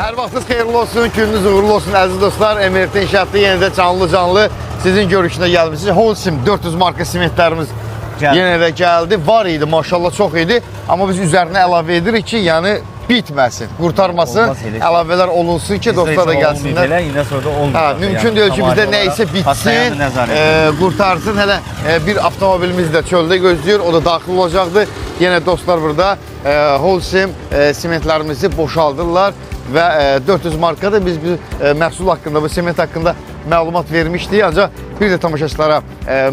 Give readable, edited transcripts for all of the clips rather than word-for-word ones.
Hər vaxtınız xeyirli olsun, gününüz uğurlu olsun əziz dostlar. MRT İnşaatda yenə də canlı sizin görüşünə gəlmişsiniz. Holcim 400 marka simentlərimiz yenə də gəldi. Var idi, maşallah çox idi. Amma biz üzərinə əlavə edirik ki, yəni bitməsin, qurtarmasın, əlavələr olunsun ki, dostlar da gəlsinlər. Mümkün deyil ki, bizdə nə isə bitsin, qurtarsın. Hələ bir avtomobilimiz də çöldə gözləyir, o da daxil olacaqdır. Yenə dostlar burada Holcim simentlərimizi boşaldırlar və 400 markada biz məhsul haqqında, bu sement haqqında məlumat vermişdik. Ancaq bir də tamaşaçılara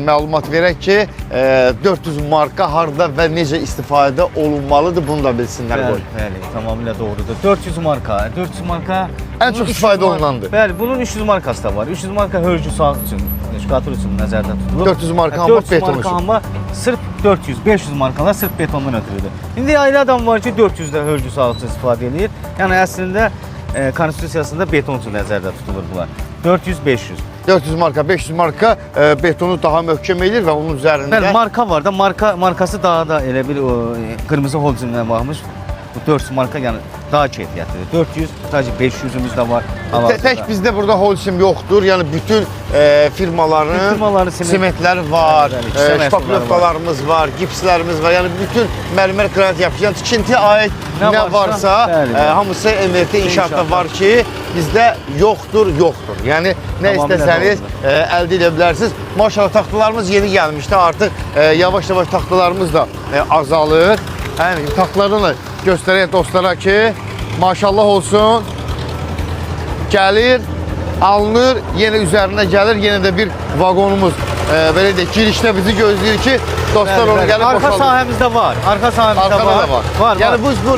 məlumat verək ki, 400 marka harda və necə istifadə olunmalıdır, bunu da bilsinlər. Bəli, tamamilə doğrudur. 400 marka ən çox istifadə olunandır. Bəli, bunun 300 markası da var. 300 marka hörgü sağ üçün, şkatur üçün nəzərdə tutulur. 400 marka amma beton üçün. Amma sırf 400, 500 markalar sırf betondan ötürüdür. İndi ayrı adam var ki, 400-də hörgü sağ üçün istifadə edir. Yəni əslində konstitusiyasında beton üçün nəzərdə tutulur bunlar. 400-500. 400 marka, 500 marka betonu daha möhkəm edir və onun üzərində... Bəli, marka var da, markası daha da elə bir qırmızı holcimdən baxmış. Bu 400 marka yəni daha keyfiyyətlidir. 400, sadəcə 500-ümüz də var. Tək bizdə burada holcim yoxdur. Yəni bütün firmaların simentləri var, şpaklovkalarımız var, gipslərimiz var. Yəni bütün mərmər qranit yapışan tikintiyə aid nə varsa, hamısı MRT İnşaatda var ki, bizdə yoxdur. Yəni nə istəsəniz əldə edə bilərsiniz. Maşallah taxtalarımız yeni gəlmişdi. Artıq yavaş-yavaş taxtalarımız da azalır. Yəni taxtalarını göstərək dostlara ki, maşallah olsun, gəlir, alınır, yenə üzərinə gəlir, yenə də bir vaqonumuz belə deyək, girişdə bizi gözləyir ki, dostlar onu gəlib boşaldır. Arxa sahəmizdə var, arxa sahəmizdə var. Yəni biz bu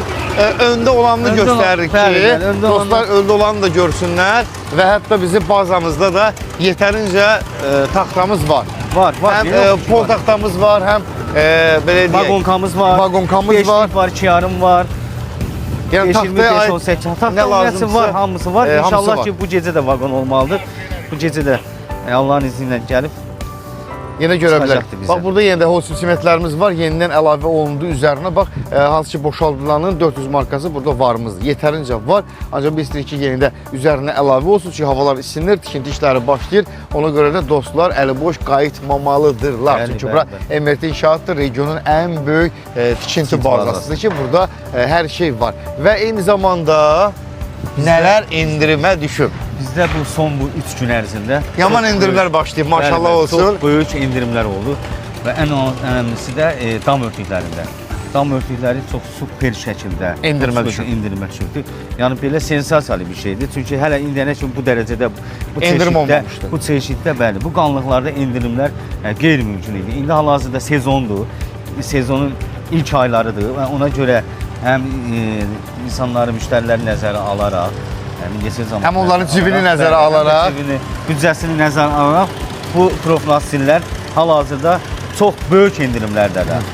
öndə olanını göstəririk ki, dostlar öndə olanı da görsünlər və hətta bizim bazamızda da yetərincə taxtamız var. Həm pol taxtamız var, həm belə deyək, vaqonkamız var, beşlik var, çiyarım var. Yəni taxtaya aid nə lazımsa var, hamısı var. İnşallah ki, bu gecə də vaqon olmalıdır. Bu gecə də Allahın izni ilə gəlib yenə görə bilərik. Bax, burada yenə də holcim simentlərimiz var, yenidən əlavə olundu üzərinə. Bax, hansı ki, boşaldılanın 400 markası burada varımızdır. Yetərincə var. Ancaq biz istəyirik ki, yeni də üzərinə əlavə olsun ki, havalar isinir, tikinti işləri başlayır. Ona görə də dostlar əliboş qayıtmamalıdırlar. Çünki bura MRT İnşaatdır, regionun ən böyük tikinti bazasıdır ki, burada hər şey var. Və eyni zamanda nələr endirimə düşüb. Bizdə bu son 3 gün ərzində yaman endirimlər başlayıb, maşallah olsun. Çox böyük endirimlər oldu və ən önəmlisi də dam örtüklərində. Dam örtükləri çox super şəkildə endirimə düşübdür. Yəni belə sensasiyalı bir şeydir. Çünki hələ indiyənə kimi bu dərəcədə bu çeşiddə bəli, bu qanlıqlarda endirimlər qeyri-mümkün idi. İndi hal-hazırda sezondur. Sezonun ilk aylarıdır və ona görə həm insanları, müştəriləri nəzərə alaraq, həm onların cibini nəzərə alaraq, büdcəsini nəzərə alaraq bu profilaktiklər hal-hazırda çox böyük endirimlərdədir.